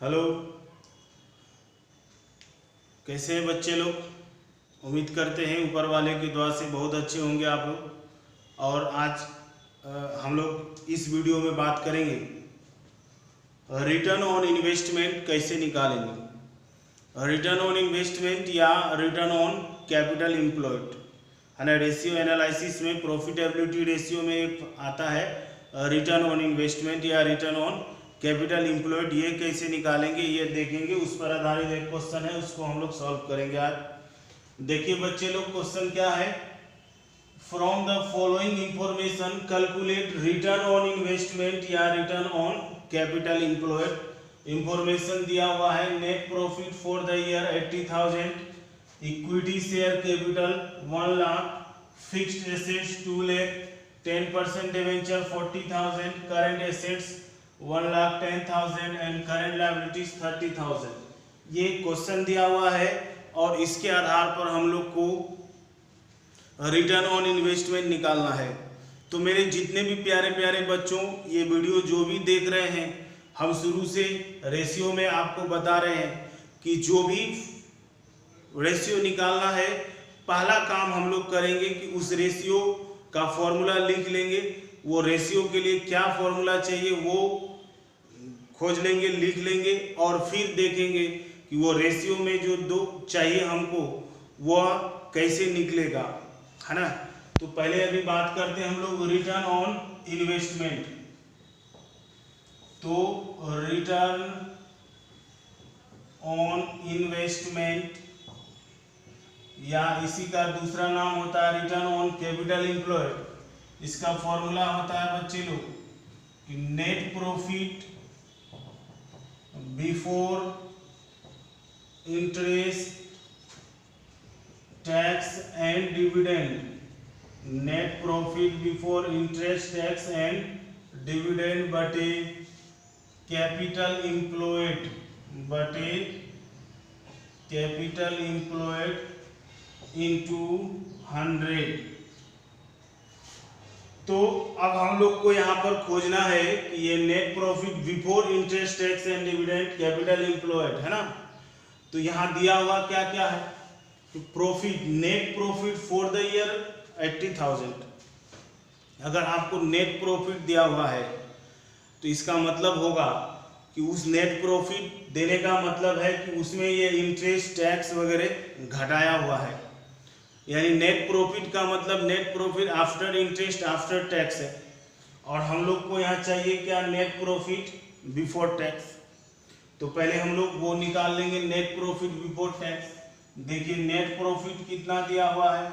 Hello, कैसे हैं बच्चे लोग। उम्मीद करते हैं ऊपर वाले की दुआ से बहुत अच्छे होंगे आप लोग। और आज हम लोग इस वीडियो में बात करेंगे रिटर्न ऑन इन्वेस्टमेंट कैसे निकालेंगे। रिटर्न ऑन इन्वेस्टमेंट या रिटर्न ऑन कैपिटल एम्प्लॉयड है ना। रेशियो एनालिसिस में प्रॉफिटेबिलिटी रेशियो में एक आता है रिटर्न ऑन इन्वेस्टमेंट या रिटर्न ऑन कैपिटल एम्प्लॉयड। ये कैसे निकालेंगे ये देखेंगे, उस पर आधारित एक क्वेश्चन है, उसको हम लोग सॉल्व करेंगे आज। देखिए बच्चे लोग, क्वेश्चन क्या है। From the following information calculate return on investment या return on capital employed. Information दिया हुआ है net profit for the year 80,000, equity share capital 1 lakh, fixed assets 2 lakh, 10% debenture 40,000, current assets 1,10,000 and current liabilities 30,000। ये क्वेश्चन दिया हुआ है और इसके आधार पर हम लोग को रिटर्न ऑन इन्वेस्टमेंट निकालना है। तो मेरे जितने भी प्यारे प्यारे बच्चों, ये वीडियो जो भी देख रहे हैं, हम शुरू से रेशियो में आपको बता रहे हैं कि जो भी रेशियो निकालना है, पहला काम हम लोग करेंगे कि उस रेशियो का फॉर्मूला लिख लेंगे। वो रेशियो के लिए क्या फॉर्मूला चाहिए वो खोज लेंगे, लिख लेंगे और फिर देखेंगे कि वो रेशियो में जो दो चाहिए हमको वो कैसे निकलेगा, है ना। तो पहले अभी बात करते हैं हम लोग रिटर्न ऑन इन्वेस्टमेंट। तो रिटर्न ऑन इन्वेस्टमेंट या इसी का दूसरा नाम होता है रिटर्न ऑन कैपिटल एम्प्लॉयड। इसका फॉर्मूला होता है बच्चे लोग कि net profit before interest tax and dividend. Net profit before interest tax and dividend बटे कैपिटल एम्प्लॉयड बटे कैपिटल एम्प्लॉयड इंटू 100। तो अब हम लोग को यहाँ पर खोजना है कि ये net profit before interest tax and dividend capital employed है ना। तो यहाँ दिया हुआ क्या क्या है कि profit, net profit for the year 80,000। अगर आपको नेट प्रॉफिट दिया हुआ है तो इसका मतलब होगा कि उस नेट प्रॉफिट देने का मतलब है कि उसमें ये इंटरेस्ट टैक्स वगैरह घटाया हुआ है। यानी नेट प्रॉफिट का मतलब net profit after interest after tax है। और हम लोग को यहाँ चाहिए क्या, नेट प्रॉफिट बिफोर टैक्स। तो पहले हम लोग वो निकाल लेंगे नेट प्रॉफिट बिफोर टैक्स। देखिए नेट प्रॉफिट कितना दिया हुआ है,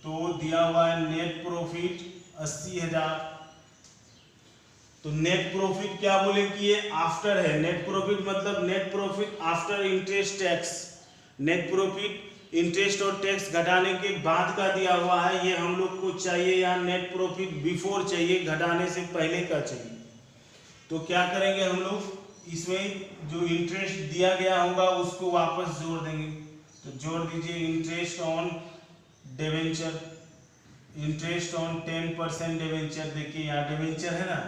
तो दिया हुआ है नेट प्रॉफिट 80,000। तो नेट प्रॉफिट क्या बोले कि ये आफ्टर है। नेट प्रॉफिट मतलब net profit after interest tax. Net profit interest और टैक्स घटाने के बाद का दिया हुआ है, ये हम लोग को चाहिए। या नेट प्रॉफिट बिफोर चाहिए, घटाने से पहले का चाहिए। तो क्या करेंगे हम लोग, इसमें जो इंटरेस्ट दिया गया होगा उसको वापस जोड़ देंगे। तो जोड़ दीजिए interest on debenture, interest on 10% debenture. देखिए यहाँ डिवेंचर है ना,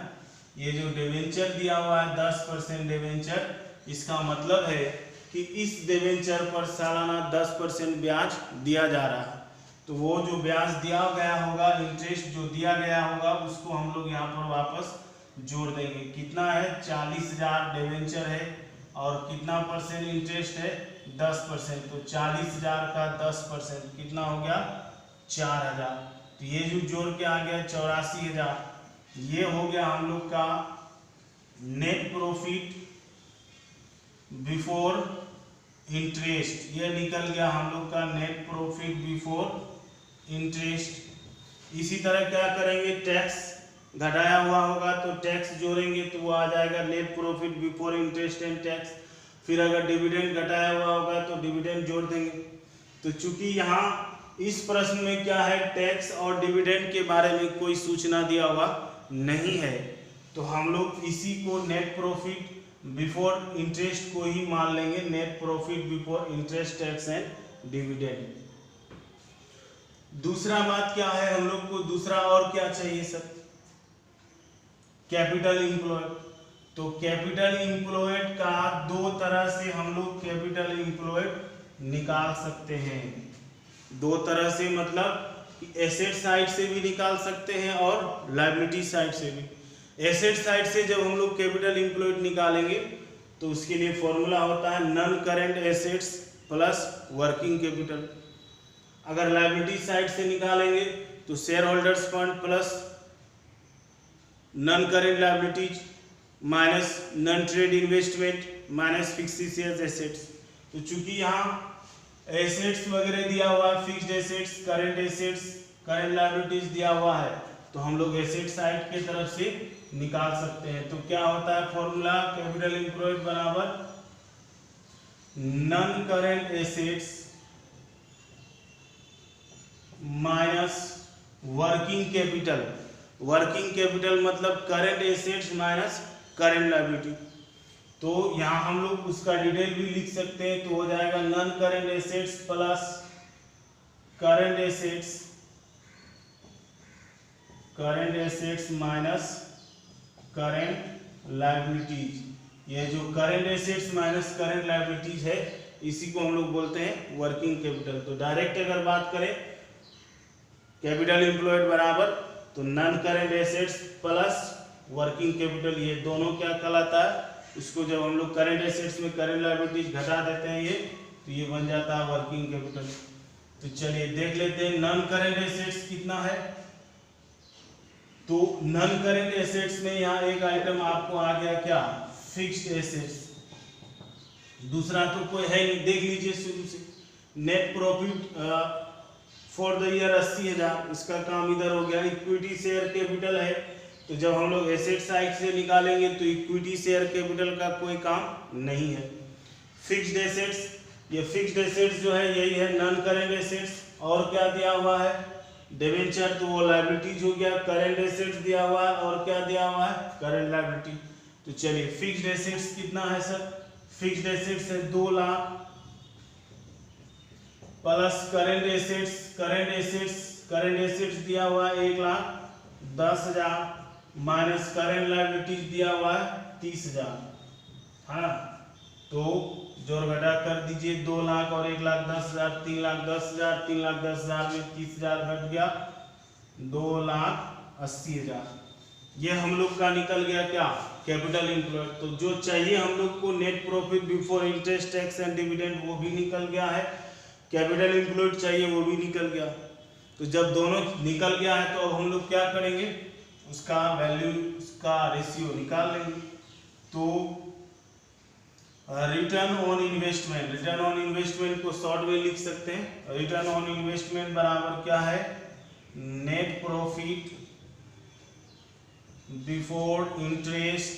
ये जो डिवेंचर दिया हुआ है 10% डिवेंचर, इसका मतलब है कि इस डिवेंचर पर सालाना 10% ब्याज दिया जा रहा है। तो वो जो ब्याज दिया गया होगा, इंटरेस्ट जो दिया गया होगा, उसको हम लोग यहाँ पर वापस जोड़ देंगे। कितना है, 40,000 डिवेंचर है और कितना परसेंट इंटरेस्ट है, 10%। तो 40,000 का 10% कितना हो गया, 4,000। तो ये जो जोड़ के आ गया 84,000। ये हो गया हम लोग का नेट प्रॉफिट बिफोर इंटरेस्ट। ये निकल गया हम लोग का नेट प्रॉफिट बिफोर इंटरेस्ट। इसी तरह क्या करेंगे, टैक्स घटाया हुआ होगा तो टैक्स जोड़ेंगे तो वो आ जाएगा net profit before interest and tax. फिर अगर डिविडेंड घटाया हुआ होगा तो डिविडेंड जोड़ देंगे। तो चूंकि यहाँ इस प्रश्न में क्या है, टैक्स और डिविडेंड के बारे में कोई सूचना दिया हुआ नहीं है, तो हम लोग इसी को नेट प्रॉफिट बिफोर इंटरेस्ट को ही मान लेंगे, net profit before interest tax and dividend. दूसरा बात क्या है, हम लोग को दूसरा और क्या चाहिए सर, कैपिटल एम्प्लॉय। तो कैपिटल एम्प्लॉयड का दो तरह से हम लोग कैपिटल एम्प्लॉयड निकाल सकते हैं। दो तरह से मतलब एसेट साइड से भी निकाल सकते हैं और लायबिलिटी साइड से भी। एसेट साइड से जब हम लोग कैपिटल एम्प्लॉयड निकालेंगे तो उसके लिए फॉर्मूला होता है non current assets plus working capital. अगर लायबिलिटी साइड से निकालेंगे तो share holders fund plus non current liabilities minus non trade investment minus fixed shares assets. तो चूंकि यहाँ एसेट्स वगैरह दिया हुआ है, fixed assets, current assets, current liabilities दिया हुआ है, तो हम लोग एसेट साइड की तरफ से निकाल सकते हैं। तो क्या होता है फॉर्मूला, कैपिटल एम्प्लॉयड बराबर non current assets minus working capital. Working capital मतलब current assets minus current liability. तो यहाँ हम लोग उसका डिटेल भी लिख सकते हैं, तो हो जाएगा non current assets plus current assets minus current liabilities. ये जो current assets minus current liabilities है इसी को हम लोग बोलते हैं वर्किंग कैपिटल। तो डायरेक्ट अगर बात करें कैपिटल एम्प्लॉयड बराबर तो non current assets plus working capital, ये दोनों क्या कहलाता है, इसको जब हम लोग करंट एसेट्स में करंट लायबिलिटीज घटा देते हैं ये, तो ये बन जाता है वर्किंग कैपिटल। तो चलिए देख लेते हैं नॉन करेंट एसेट्स कितना है। तो नॉन करेंट एसेट्स में यहाँ एक आइटम आपको आ गया क्या, फिक्स्ड एसेट्स। दूसरा तो कोई है नहीं, देख लीजिए शुरू से net profit for the year 80,000, इसका काम इधर हो गया। इक्विटी शेयर कैपिटल है, तो जब हम लोग एसेट साइड से निकालेंगे तो इक्विटी शेयर कैपिटल का कोई काम नहीं है। फिक्स्ड एसेट्स, ये फिक्स्ड एसेट्स जो है यही है नॉन करेंट एसेट्स। और क्या दिया हुआ है, डिबेंचर, तो वो लायबिलिटीज हो गया। करंट एसेट्स दिया हुआ है और क्या दिया हुआ है, करंट लायबिलिटी। तो चलिए फिक्स्ड एसेट्स कितना है सर, फिक्स्ड एसेट्स है 2 लाख प्लस करंट एसेट्स दिया हुआ है 1,10,000 माइनस करंट लायबिलिटीज दिया हुआ है 30,000, है ना। तो जोड़ घटा कर दीजिए, 2 लाख और 1,10,000, 3,10,000, 3,10,000 में 30,000 घट गया, 2,80,000। ये हम लोग का निकल गया क्या, कैपिटल एम्प्लॉयड। तो जो चाहिए हम लोग को net profit before interest tax and dividend वो भी निकल गया है, कैपिटल एम्प्लॉयड चाहिए वो भी निकल गया। तो जब दोनों निकल गया है तो अब हम लोग क्या करेंगे, उसका वैल्यू, उसका रेशियो निकाल लेंगे। तो return on investment, return on investment को शॉर्ट में लिख सकते हैं। रिटर्न ऑन इन्वेस्टमेंट बराबर क्या है, net profit before interest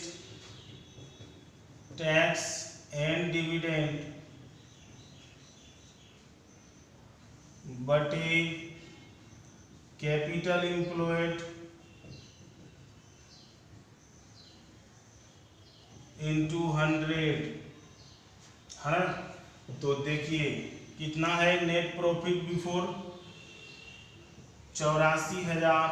tax and dividend बटे कैपिटल एम्प्लॉयड इंटू 100, है ना। तो देखिए कितना है नेट प्रॉफिट बिफोर, 84,000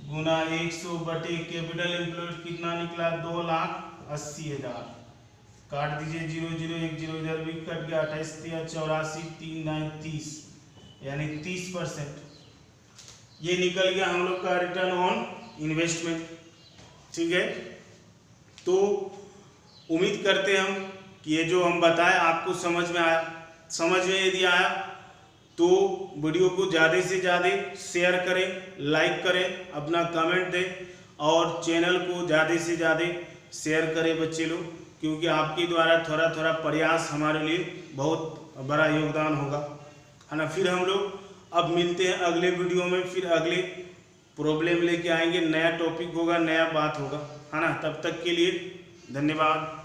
गुना 100 बटे कैपिटल एम्प्लॉयड कितना निकला, 2,80,000। काट दीजिए 0 0 1 0 इधर भी कट गया, 28 84 3 9 30, यानी 30%। ये निकल गया हम लोग का रिटर्न ऑन इन्वेस्टमेंट, ठीक है। तो उम्मीद करते हैं हम कि ये जो हम बताएं आपको समझ में आया। समझ में यदि आया तो वीडियो को ज़्यादा से ज़्यादा शेयर करें, लाइक करें, अपना कमेंट दें और चैनल को ज़्यादा से ज़्यादा शेयर करें बच्चे लोग, क्योंकि आपके द्वारा थोड़ा थोड़ा प्रयास हमारे लिए बहुत बड़ा योगदान होगा, है ना। फिर हम लोग अब मिलते हैं अगले वीडियो में, फिर अगले प्रॉब्लम लेके आएंगे, नया टॉपिक होगा, नया बात होगा, है ना। तब तक के लिए धन्यवाद।